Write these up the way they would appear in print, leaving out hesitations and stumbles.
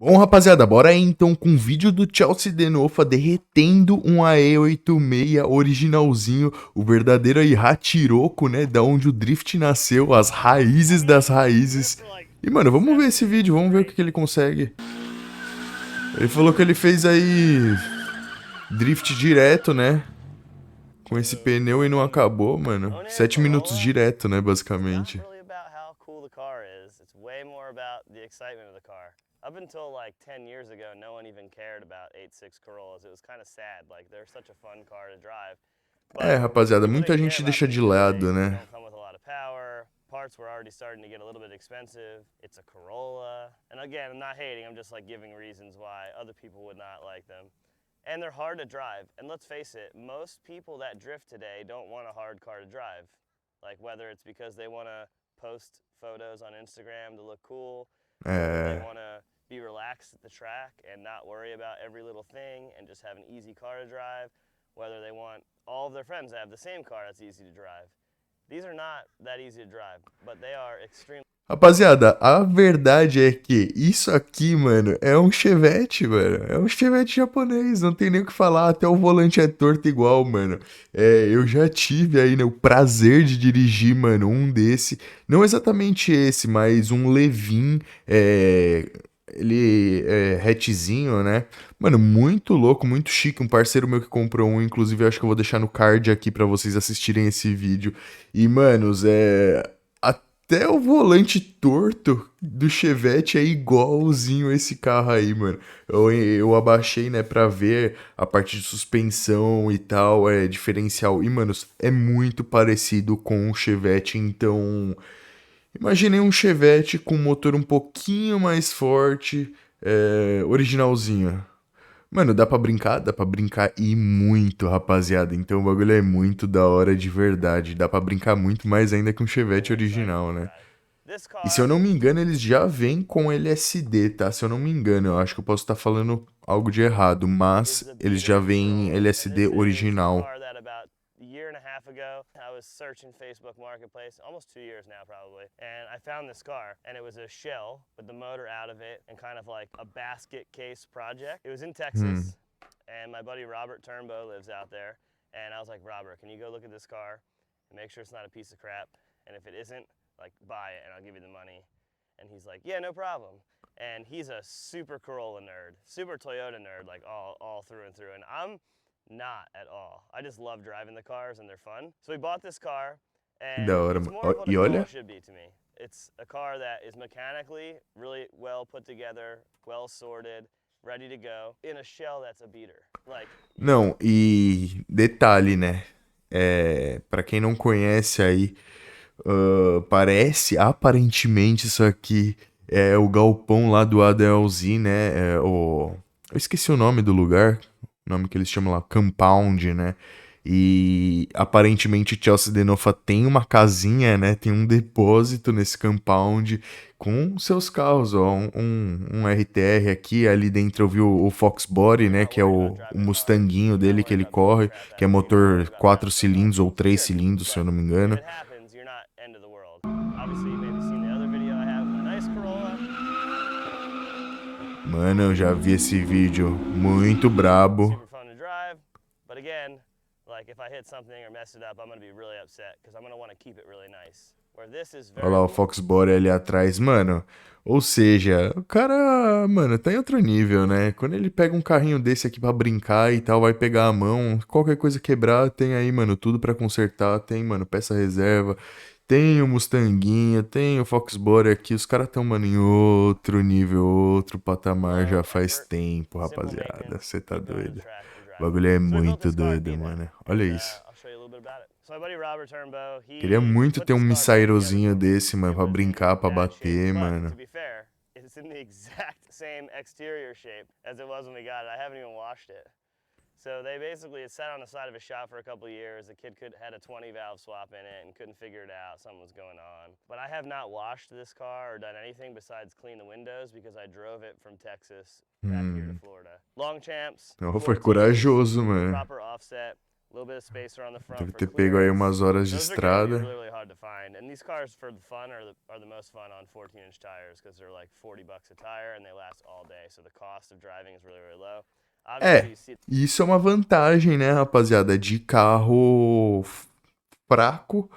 Bom, rapaziada, bora aí então com o vídeo do Chelsea Denofa derretendo um AE86 originalzinho, o verdadeiro aí Hatiroco, né, da onde o Drift nasceu, as raízes das raízes. E, mano, vamos ver esse vídeo, vamos ver o que ele consegue. Ele falou que ele fez aí drift direto, né, com esse pneu e não acabou, mano. 7 minutos direto, né, basicamente. Up until like 10 years ago, no one even cared about 86 Corollas. It was kind of sad. Like, they're such a fun car to drive. É, But rapaziada, people muita didn't care gente about deixa them de because lado, they né. don't come with a lot of power. Parts were already starting to get a little bit expensive. It's a Corolla. And again, I'm not hating. I'm just like giving reasons why other people would not like them. And they're hard to drive. And let's face it, most people that drift today don't want a hard car to drive. Like, whether it's because they want to post photos on Instagram to look cool, or they É... want to be relaxed at the track and not worry about every little thing and just have an easy car to drive, whether they want all of their friends to have the same car that's easy to drive. These are not that easy to drive, but they are extremely. Rapaziada, a verdade é que isso aqui, mano, é um Chevette, mano. É um Chevette japonês, não tem nem o que falar. Até o volante é torto igual, mano. É, eu já tive aí, né, o prazer de dirigir, mano, um desse. Não exatamente esse, mas um Levin, ele é hatchzinho, né? Mano, muito louco, muito chique. Um parceiro meu que comprou um, inclusive, eu acho que eu vou deixar no card aqui pra vocês assistirem esse vídeo. E, manos, até o volante torto do Chevette é igualzinho esse carro aí, mano. Eu abaixei, né, pra ver a parte de suspensão e tal, diferencial. E, mano, é muito parecido com o Chevette, então. Imaginei um Chevette com motor um pouquinho mais forte, originalzinho. Mano, dá pra brincar e muito, rapaziada. Então o bagulho é muito da hora de verdade. Dá pra brincar muito mais ainda que um Chevette Exciting original, to né? drive. This E se eu car. não me engano, eles já vêm com LSD, tá? Se eu não me engano, eu acho que eu posso estar falando algo de errado, Is mas the eles já beater vêm Corolla. And LSD this is a original. car that about a year and a half ago, I was searching Facebook Marketplace, almost 2 years now probably, and I found this car, and it was a shell with the motor out of it and kind of like a basket case project. It was in Hum. Texas, and my buddy Robert Turnbow lives out there, and I was like, Robert, can you go look at this car and make sure it's not a piece of crap? And if it isn't, like, buy it and I'll give you the money. And he's like, yeah, no problem. And he's a super Corolla nerd, super Toyota nerd, like all through and through. And I'm not at all. I just love driving the cars and they're fun. So we bought this car, Que da and hora, it's mano. more of what a E Corolla olha. should be to me. It's a car that is mechanically really well put together, well sorted, ready to go, in a shell that's a beater. Like, Não, e detalhe, né? Pra quem não conhece aí, parece, aparentemente, isso aqui é o galpão lá do ADLZ, né? Eu esqueci o nome do lugar, o nome que eles chamam lá, Compound, né? E aparentemente Chelsea Denofa tem uma casinha, né? Tem um depósito nesse compound com seus carros, ó. Um RTR aqui, ali dentro eu vi o Fox Body, I'm né? not Que é worried about o driving the car. Mustanguinho I'm not dele que worried ele about beating the corre, crap que é out of it. I'm motor worried about 4 messing it up, cilindros ou which 3 should be. cilindros, se eu But não me if engano. it happens, you're not end of the world. Obviously, you've maybe seen the other video I have with a nice Corolla. Mano, eu já vi esse vídeo muito brabo. Super fun to drive. But again, like, if I hit something or mess it up, I'm going to be really upset because I'm going to want to keep it really nice. Where this is Olha very. lá o Fox Body ali atrás, mano. Ou seja, o cara, mano, tá em outro nível, né? Quando ele pega um carrinho desse aqui pra brincar e tal, vai pegar a mão, qualquer coisa quebrar, tem aí, mano, tudo pra consertar. Tem, mano, peça reserva, tem o Mustanguinho, tem o Fox Body aqui. Os caras tão, mano, em outro nível, outro patamar já Low faz effort, tempo, simple rapaziada. maintenance, Você tá keep going to the doido. track and O drive it. bagulho é So we built muito this car to doido, be that. mano. Olha And isso. I'll show you a little bit about it. So my buddy Robert Turnbow, Queria he muito put ter um this car back together Missairozinho for me. desse, mano, It pra was in brincar, pra bad shape. bater, But mano. to be fair, it's in the exact same exterior shape as it was when we got it. I haven't even washed it. So they basically, it sat on the side of a shop for a couple of years. The kid had a 20 valve swap in it and couldn't figure it out. Something was going on. But I have not washed this car or done anything besides clean the windows because I drove it from Texas back here to Florida. Long champs, Não, foi 14s, corajoso, mano. proper offset. A little bit of spacer on the front Deve for ter pego aí clearance. umas horas de Those are gonna be estrada. really, really hard to find. And these cars for the fun are the most fun on 14-inch tires because they're like $40 a tire and they last all day. So the cost of driving is really, really low. Obviously, É, you see isso é uma vantagem, né, rapaziada? De carro fraco,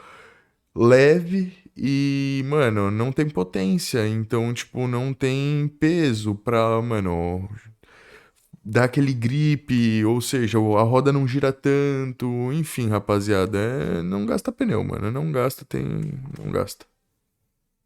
leve e, mano, não tem potência. Então, tipo, não tem peso pra, mano, dar aquele grip. Ou seja, a roda não gira tanto. Enfim, rapaziada, não gasta pneu, mano. Não gasta, tem. Não gasta.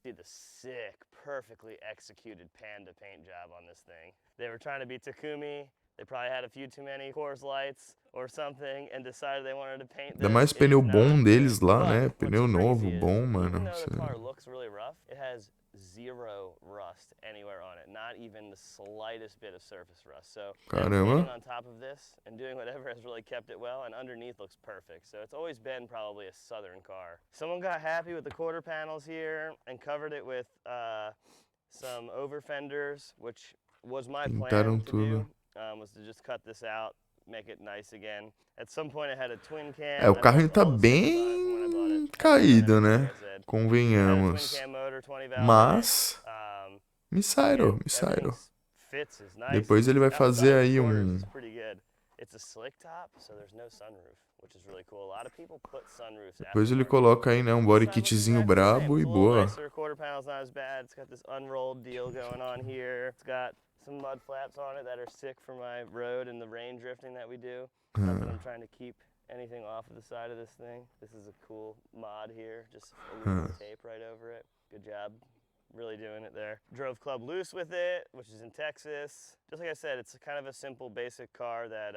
the sick, perfectly executed panda paint job on this thing. They were trying to be Takumi. They probably had a few too many Coors Lights or something and decided they wanted to paint Ainda this. mais It is pneu not bom good. deles lá, But né? what's Pneu novo, crazy is, bom, even mano. though the car looks really rough, it has zero rust anywhere on it. Not even the slightest bit of surface rust. So them Caramba. painting on top of this and doing whatever has really kept it well, and underneath looks perfect. So it's always been probably a southern car. Someone got happy with the quarter panels here and covered it with some over fenders, which was my plan Pintaram to do, tudo. was to just cut this out, make it nice again. At some point I had a twin É, cam. o I've carrinho left tá all the stickers on it from when I bought it. bem I've never had caído, it, like né? I said. I had a twin Convenhamos. cam motor, 20 valve in it. Mas, Yeah, me sairo. everything fits is nice. Depois ele vai fazer Outside aí quarters um. is pretty good. It's a slick top, so there's no sunroof, which is really cool. A lot of people put sunroofs Depois ele aftermarket. coloca aí, né? Um body Inside looks kitzinho exactly the same. brabo It's e a little boa. nicer. Quarter panel's not as bad. It's got this unrolled deal going on here. It's got some mud flaps on it that are sick for my road and the rain drifting that we do. Not that I'm trying to keep anything off of the side of this thing. This is a cool mod here. Just aluminum tape right over it. Good job. Really doing it there. Drove Club Loose with it, which is in Texas. Just like I said, it's kind of a simple, basic car that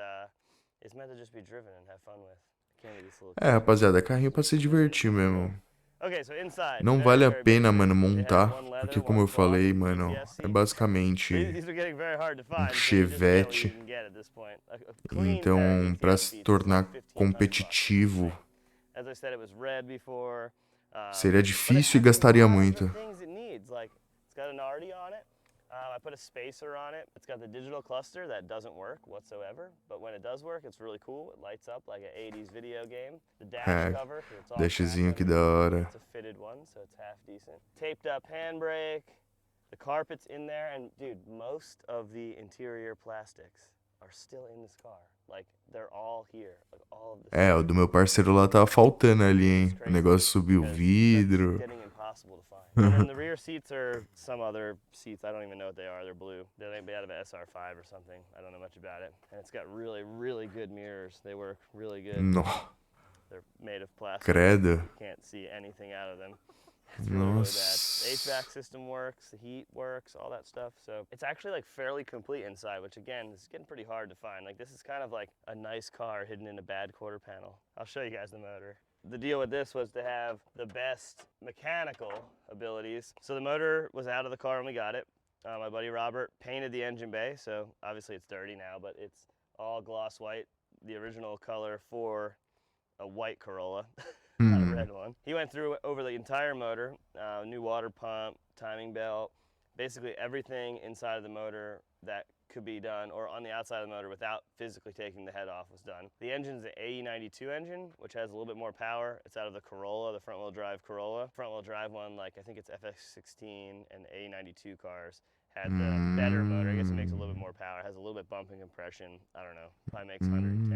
is meant to just be driven and have fun with. Can't get this little É, rapaziada, carrinho pra se divertir mesmo. Okay, so inside, Não very, vale a very pena, basic. mano, It has montar. one leather, Porque, como one eu cloth falei, mano, PTS é seat. basicamente These are getting very hard to um find, so you just get what you chevette. can get at this point. A clean pair Então, of pra ATS se seats is like tornar $1,500 competitivo, As I said, it was red before. seria But it difícil e has a gastaria lot of muito. the things it needs. Like, it's got an RD on it. I put a spacer on it. It's got the digital cluster that doesn't work whatsoever, but when it does work, it's really cool. It lights up like an 80s video game. The dash É, cover, 'cause it's all dashzinho cracked que da underneath. hora. It's a fitted one, so it's half decent. Taped up handbrake. The carpet's in there, and dude, most of the interior plastics are still in this car. Like, they're all here. Like, all of the É, o do meu parceiro lá tava faltando ali, hein? O negócio subiu o vidro. getting impossible to find. And then the rear seats are some other seats. I don't even know what they are. They're blue. They're made out of an SR5 or something. I don't know much about it. And it's got really, really good mirrors. They work really good. No, They're made of plastic. credo. You can't see anything out of them. It's really, really bad. The Nossa. HVAC system works, the heat works, all that stuff. So it's actually like fairly complete inside, which again is getting pretty hard to find. Like this is kind of like a nice car hidden in a bad quarter panel. I'll show you guys the motor. The deal with this was to have the best mechanical abilities. So the motor was out of the car when we got it. My buddy Robert painted the engine bay, so obviously it's dirty now, but it's all gloss white, the original color for a white Corolla. Not a red one. He went through over the entire motor, new water pump, timing belt, basically everything inside of the motor that could be done, or on the outside of the motor without physically taking the head off, was done. The engine's an AE92 engine, which has a little bit more power. It's out of the Corolla, the front-wheel drive Corolla. Front-wheel drive one, like I think it's FX16 and AE92 cars, had the better motor. I guess it makes a little bit more power. It has a little bit bumping compression. I don't know. Probably makes 110,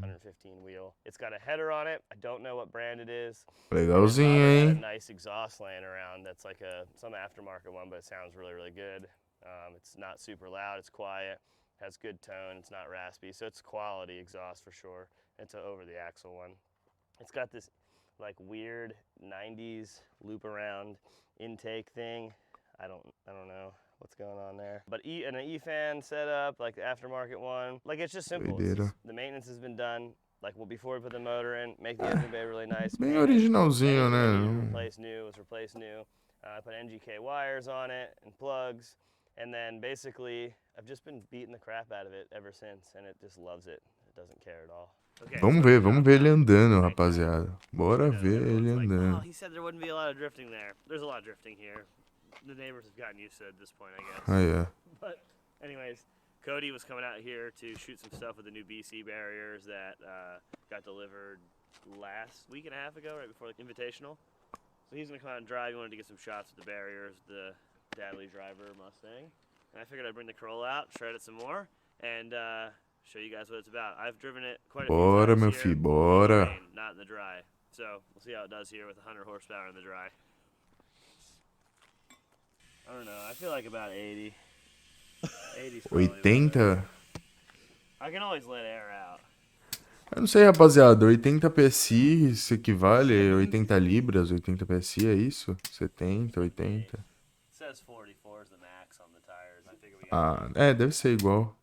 115 wheel. It's got a header on it. I don't know what brand it is. Legalzinho, Robert had a hein? nice exhaust laying around that's like some aftermarket one, but it sounds really, really good. It's not super loud. It's quiet. Has good tone. It's not raspy. So it's quality exhaust for sure. It's an over the axle one. It's got this like weird 90s loop around intake thing. I don't know what's going on there. But an E-fan setup, like the aftermarket one. Like it's just simple. It's just, the maintenance has been done. Like well, before we put the motor in, make the engine bay really nice. Bem paint it. originalzinho, Anything that needed né? replace new was replaced new. I put NGK wires on it and plugs. And then basically, I've just been beating the crap out of it ever since, and it just loves it. It doesn't care at all. Okay, Vamos ver ele andando, rapaziada. Bora ver ele like, oh, andando. he said there wouldn't be a lot of drifting there. There's a lot of drifting here. The neighbors have gotten used to it at this point, I guess. Ah, é. But anyways, Cody was coming out here to shoot some stuff with the new BC barriers that got delivered last week and a half ago, right before the Invitational. So he's gonna come out and drive. He wanted to get some shots with the barriers, the Dadley driver Mustang. And I figured I'd bring the Corolla out, shred it some more, and show you guys what it's about. I've driven it quite a few Bora, times meu here, filho, in the bora. rain, not in the dry. So we'll see how it does here with 100 horsepower in the dry. I don't know, I feel like about 80. 80's probably about it. 80? I can always let air out. Eu não sei, rapaziada. 80 PSI, isso equivale a 80 libras, 80 PSI, é isso? 70, 80. It says 44 is the max on the tires. I figure we got Ah, é, deve ser igual.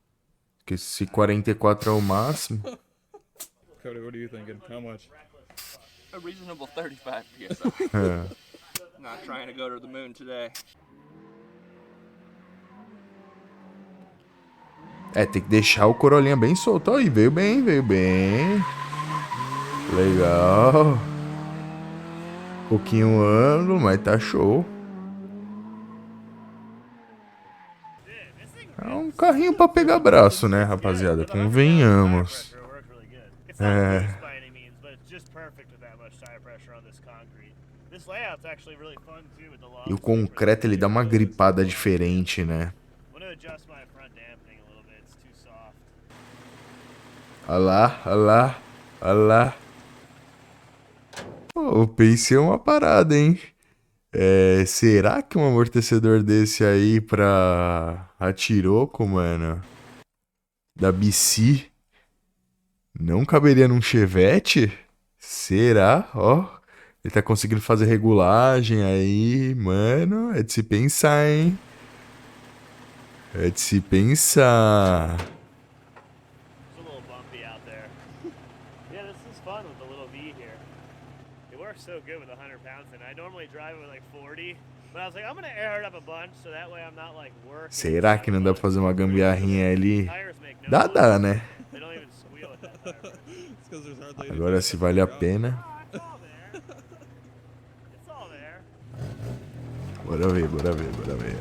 Porque se 44 é o máximo. Cody, what are you thinking? How much? A reasonable 35 PSI. É. Not trying to go to the moon today. É, tem que deixar o Corolinha bem solto. Aí, veio bem, veio bem. Legal. Pouquinho ângulo, mas tá show. É um carrinho pra pegar braço, né, rapaziada? Convenhamos. É. E o concreto, ele dá uma gripada diferente, né? Olha lá, olha lá, olha lá. Pô, pensei uma parada, hein? É, será que um amortecedor desse aí pra Hatiroco, mano, da BC, não caberia num Chevette? Será? Ó, ele tá conseguindo fazer regulagem aí, mano, é de se pensar, hein? É de se pensar. So good with 100 pounds, and I normally drive with like 40, but I was like, I'm gonna air it up a bunch so that way I'm not like working. Será que não dá pra fazer uma gambiarrinha ali? Dá, né? They don't even squeal at that tire. Agora se vale a pena. It's all there. Bora ver, bora ver, bora ver.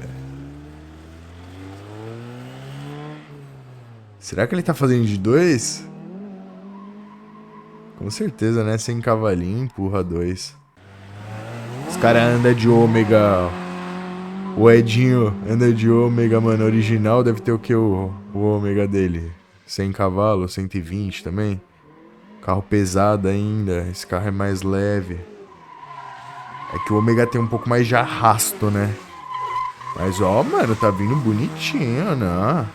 Será que ele tá fazendo de 2? Com certeza, né? Sem cavalinho, empurra 2. Os caras andam de ômega. O Edinho anda de ômega, mano. Original deve ter o que? O ômega dele? 100 cavalos, 120 também. Carro pesado ainda. Esse carro é mais leve. É que o ômega tem um pouco mais de arrasto, né? Mas ó, mano, tá vindo bonitinho, né?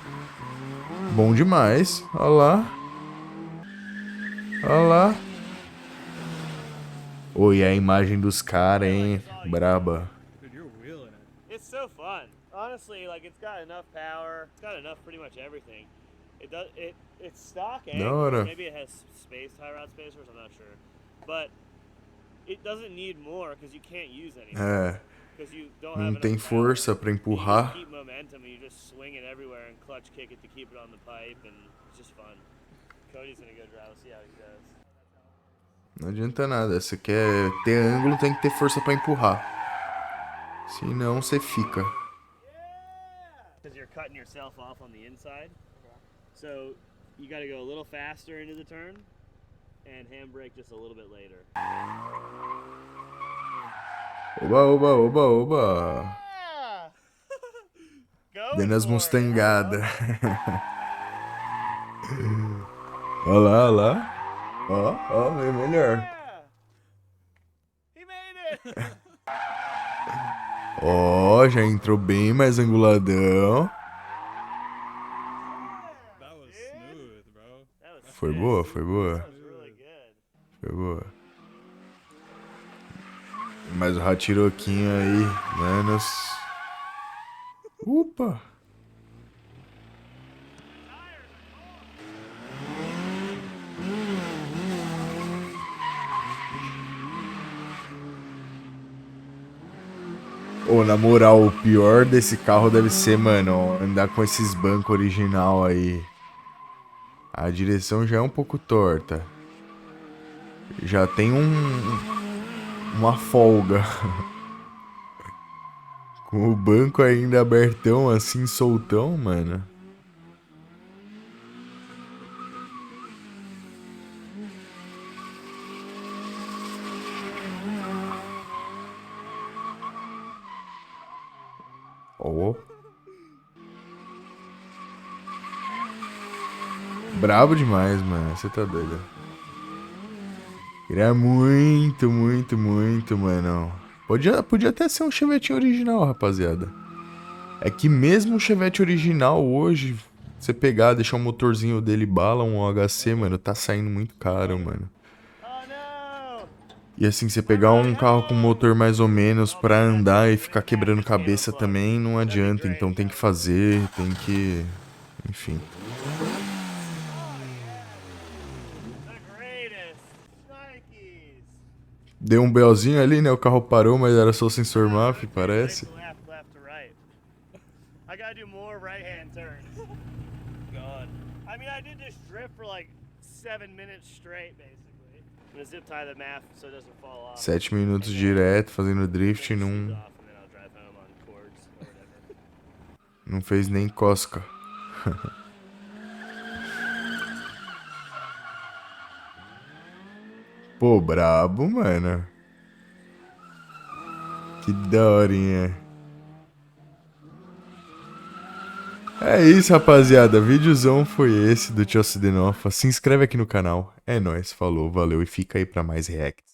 Bom demais. Olha lá. Olha lá. Oi, a imagem dos caras, hein? Braba. Dude, you're wheeling it. It's so fun. Honestly, like it's got enough power. It's got enough pretty much everything. It's stock angle. Maybe it has space, tie rod spacers, I'm not sure. But it doesn't need more because you can't use any. É. Because you don't Não have tem enough power. força pra You empurrar. just keep momentum and you just swing it everywhere and clutch kick it to keep it on the pipe, and it's just fun. Cody's gonna go drive, we'll see how he does. Não adianta nada. Você quer ter ângulo, tem que ter força pra empurrar. Senão você fica. Because you're cutting yourself off on the inside. So you got to go a little faster into the turn and handbrake just a little bit later. Oba, oba, oba, oba. Dando as mustangadas. Olha lá, olha lá. Ó, ó, é melhor. He made it! Ó, já entrou bem mais anguladão. That was smooth, bro. Foi boa, foi boa. That was really good. Foi boa. Mas o Hatiroquinho aí, manos. Upa! Ô, na moral, o pior desse carro deve ser, mano, andar com esses bancos original aí. A direção já é um pouco torta. Já tem uma folga. Com o banco ainda abertão, assim, soltão, mano. Brabo demais, mano. Você tá doido. Queria muito, muito, muito, mano. Podia até ser um chevetinho original, rapaziada. É que mesmo o chevette original hoje, você pegar, deixar o motorzinho dele bala, um OHC, mano, tá saindo muito caro, mano. E assim, você pegar um carro com motor mais ou menos pra andar e ficar quebrando cabeça também não adianta. Então tem que fazer, tem que... Enfim. Deu um BOzinho ali, né? O carro parou, mas era só o sensor MAF, parece. I gotta do more right-hand turns. God. I mean, I did this drift for like 7 minutes straight, basically. I'm gonna zip tie the MAF so it doesn't fall off. 7 minutos direto, fazendo drift e Off, não, and then I'll drive home on cords or whatever. não fez nem cosca. Pô, brabo, mano. Que daorinha. É isso, rapaziada. Vídeozão foi esse do Tio Denofa. Se inscreve aqui no canal. É nóis, falou, valeu e fica aí pra mais react.